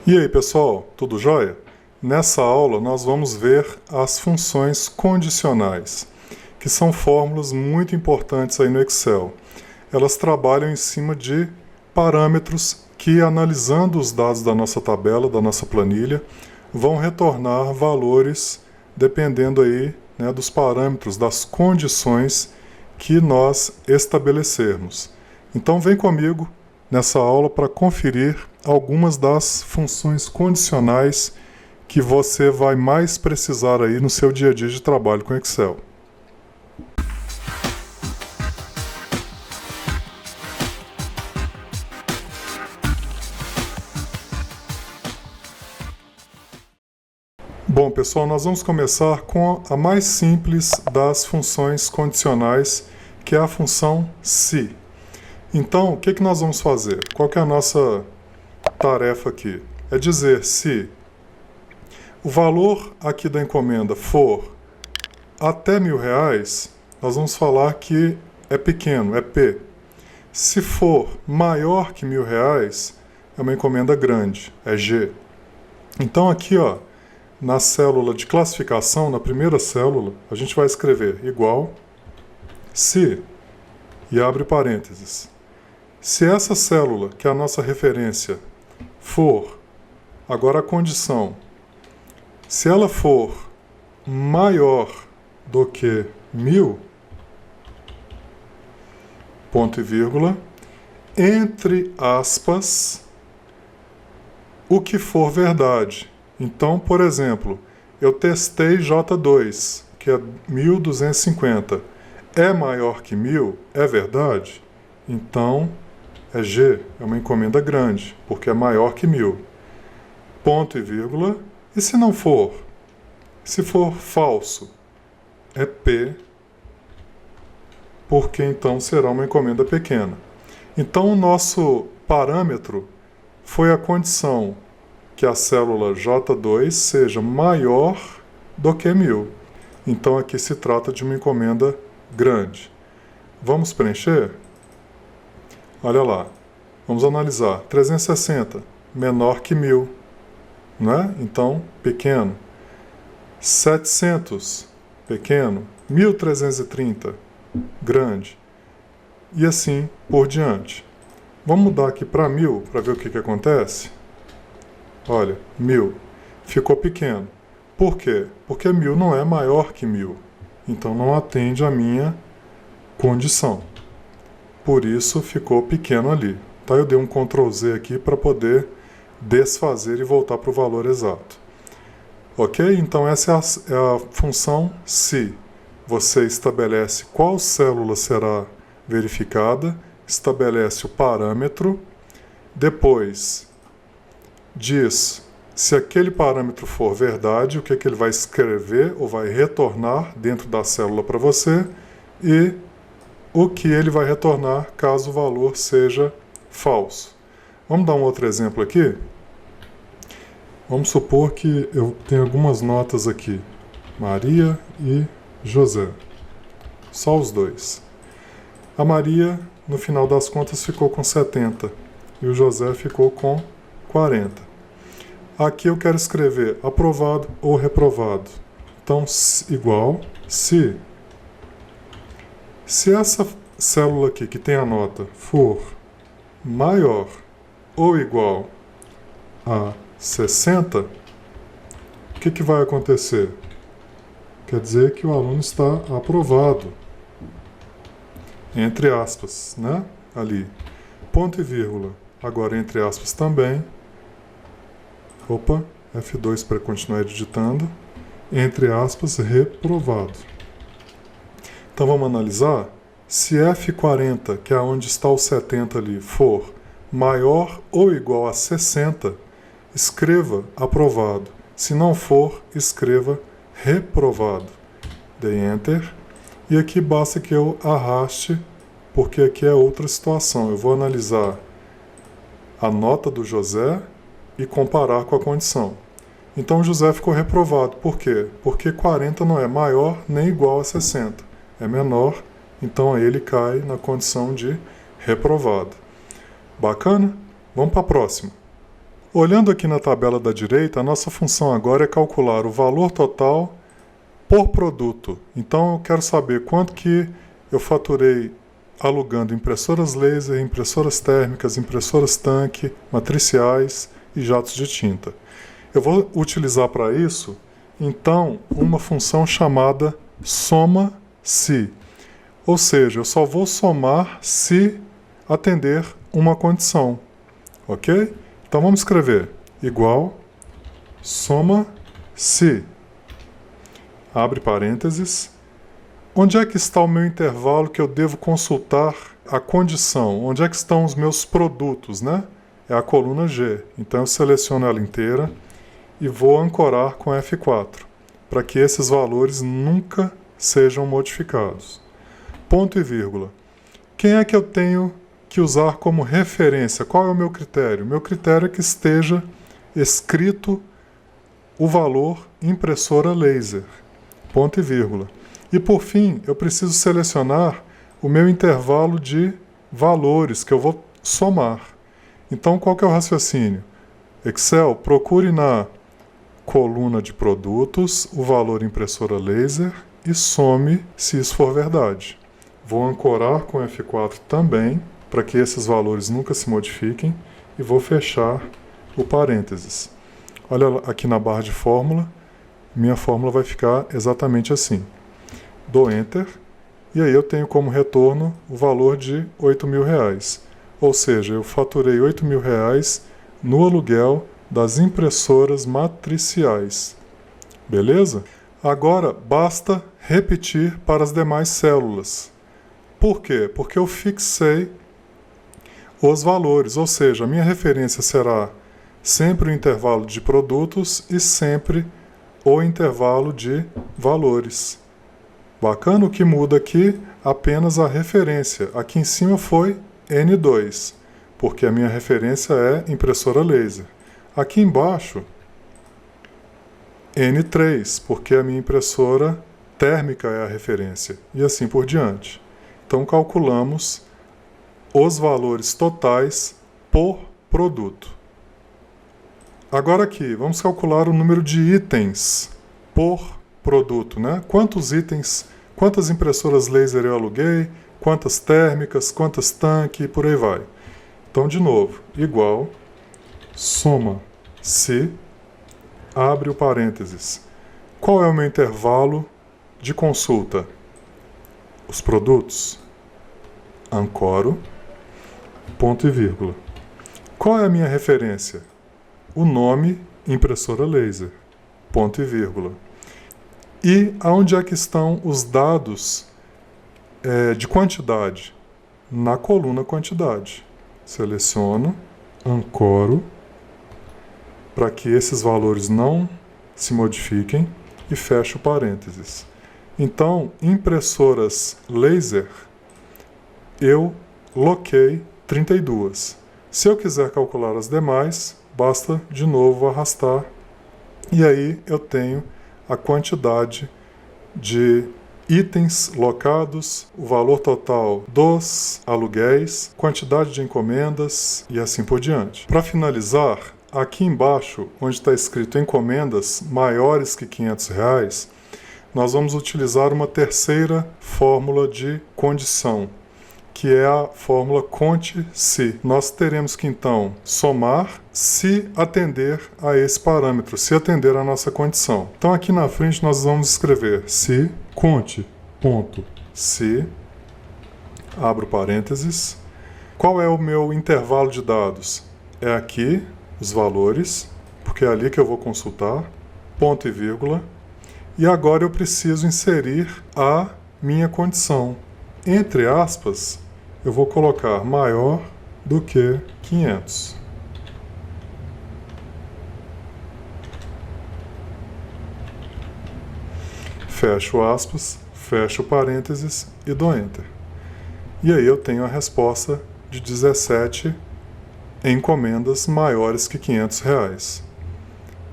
E aí pessoal, tudo jóia? Nessa aula nós vamos ver as funções condicionais, que são fórmulas muito importantes aí no Excel. Elas trabalham em cima de parâmetros que, analisando os dados da nossa tabela, da nossa planilha, vão retornar valores dependendo aí, dos parâmetros, das condições que nós estabelecermos. Então vem comigo nessa aula para conferir algumas das funções condicionais que você vai mais precisar aí no seu dia a dia de trabalho com Excel. Bom, pessoal, nós vamos começar com a mais simples das funções condicionais, que é a função se. Então, o que nós vamos fazer? Qual que é a nossa tarefa aqui? É dizer se o valor aqui da encomenda for até R$1.000, nós vamos falar que é pequeno, é P. Se for maior que R$1.000, é uma encomenda grande, é G. Então aqui, na célula de classificação, na primeira célula, a gente vai escrever igual se, e abre parênteses. Se essa célula, que é a nossa referência, for, agora a condição, se ela for maior do que 1.000, ponto e vírgula, entre aspas, o que for verdade. Então, por exemplo, eu testei J2, que é 1.250. É maior que 1.000? É verdade? Então, é G, é uma encomenda grande, porque é maior que 1.000. Ponto e vírgula. E se não for? Se for falso, é P, porque então será uma encomenda pequena. Então, o nosso parâmetro foi a condição que a célula J2 seja maior do que 1.000. Então, aqui se trata de uma encomenda grande. Vamos preencher? Olha lá. Vamos analisar. 360, menor que 1.000. Não é? Então, pequeno. 700, pequeno. 1.330, grande. E assim por diante. Vamos mudar aqui para 1.000 para ver o que acontece? Olha, 1.000 ficou pequeno. Por quê? Porque 1.000 não é maior que 1.000. Então não atende à minha condição. Por isso ficou pequeno ali. Tá? Eu dei um Ctrl Z aqui para poder desfazer e voltar para o valor exato. Ok? Então essa é a função se. Você estabelece qual célula será verificada, estabelece o parâmetro, depois diz se aquele parâmetro for verdade, o que ele vai escrever ou vai retornar dentro da célula para você e o que ele vai retornar caso o valor seja falso. Vamos dar um outro exemplo aqui? Vamos supor que eu tenho algumas notas aqui, Maria e José, só os dois. A Maria, no final das contas, ficou com 70 e o José ficou com 40. Aqui eu quero escrever aprovado ou reprovado. Então, igual se essa célula aqui que tem a nota for maior ou igual a 60, o que vai acontecer? Quer dizer que o aluno está aprovado. Entre aspas, né? Ali. Ponto e vírgula. Agora entre aspas também. Opa, F2 para continuar digitando. Entre aspas, reprovado. Então vamos analisar. Se F40, que é onde está o 70 ali, for maior ou igual a 60, escreva aprovado. Se não for, escreva reprovado. Dei Enter. E aqui basta que eu arraste, porque aqui é outra situação. Eu vou analisar a nota do José e comparar com a condição. Então o José ficou reprovado. Por quê? Porque 40 não é maior nem igual a 60. É menor, então aí ele cai na condição de reprovado. Bacana? Vamos para a próxima. Olhando aqui na tabela da direita, a nossa função agora é calcular o valor total por produto. Então eu quero saber quanto que eu faturei alugando impressoras laser, impressoras térmicas, impressoras tanque, matriciais e jatos de tinta. Eu vou utilizar para isso, então, uma função chamada soma-se. Ou seja, eu só vou somar se atender uma condição. Ok? Então vamos escrever igual soma-se. Abre parênteses. Onde é que está o meu intervalo que eu devo consultar a condição? Onde é que estão os meus produtos, né? É a coluna G. Então eu seleciono ela inteira e vou ancorar com F4, para que esses valores nunca sejam modificados. Ponto e vírgula. Quem é que eu tenho que usar como referência? Qual é o meu critério? Meu critério é que esteja escrito o valor impressora laser. Ponto e vírgula. E por fim, eu preciso selecionar o meu intervalo de valores que eu vou somar. Então, qual que é o raciocínio? Excel, procure na coluna de produtos o valor impressora laser e some se isso for verdade. Vou ancorar com F4 também, para que esses valores nunca se modifiquem, e vou fechar o parênteses. Olha aqui na barra de fórmula, minha fórmula vai ficar exatamente assim. Dou Enter, e aí eu tenho como retorno o valor de R$8.000. Ou seja, eu faturei R$8.000 no aluguel das impressoras matriciais. Beleza? Agora, basta repetir para as demais células. Por quê? Porque eu fixei os valores, ou seja, a minha referência será sempre o intervalo de produtos e sempre o intervalo de valores. Bacana, o que muda aqui apenas a referência. Aqui em cima foi N2, porque a minha referência é impressora laser. Aqui embaixo, N3, porque a minha impressora térmica é a referência, e assim por diante. Então calculamos os valores totais por produto. Agora aqui, vamos calcular o número de itens por produto, né? Quantos itens, quantas impressoras laser eu aluguei, quantas térmicas, quantas tanque e por aí vai. Então, de novo, igual, soma-se, abre o parênteses. Qual é o meu intervalo de consulta? Os produtos. Ancoro, ponto e vírgula. Qual é a minha referência? O nome impressora laser, ponto e vírgula. E aonde é que estão os dados de quantidade? Na coluna quantidade. Seleciono, ancoro, para que esses valores não se modifiquem e fecho parênteses. Então, impressoras laser, eu loquei 32. Se eu quiser calcular as demais, basta de novo arrastar e aí eu tenho a quantidade de itens locados, o valor total dos aluguéis, quantidade de encomendas e assim por diante. Para finalizar, aqui embaixo, onde está escrito encomendas maiores que R$500, nós vamos utilizar uma terceira fórmula de condição, que é a fórmula conte-se. Nós teremos que, então, somar se atender a esse parâmetro, se atender à nossa condição. Então, aqui na frente, nós vamos escrever se conte.se, abro parênteses. Qual é o meu intervalo de dados? É aqui, os valores, porque é ali que eu vou consultar, ponto e vírgula. E agora eu preciso inserir a minha condição. Entre aspas, eu vou colocar maior do que 500. Fecho aspas, fecho parênteses e dou Enter. E aí eu tenho a resposta de 17 encomendas maiores que R$500.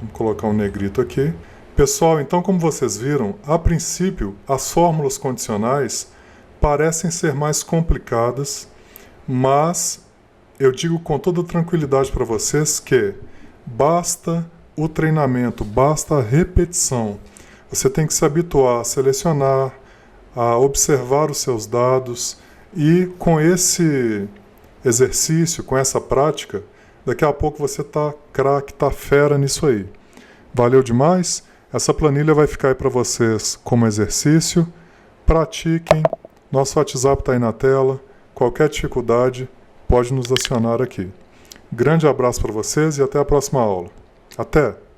Vamos colocar um negrito aqui. Pessoal, então como vocês viram, a princípio as fórmulas condicionais parecem ser mais complicadas, mas eu digo com toda tranquilidade para vocês que Basta o treinamento, basta a repetição. Você tem que se habituar a selecionar, a observar os seus dados e com esse exercício, com essa prática, daqui a pouco você tá craque, tá fera nisso aí. Valeu demais? Essa planilha vai ficar aí para vocês como exercício. Pratiquem. Nosso WhatsApp está aí na tela. Qualquer dificuldade, pode nos acionar aqui. Grande abraço para vocês e até a próxima aula. Até!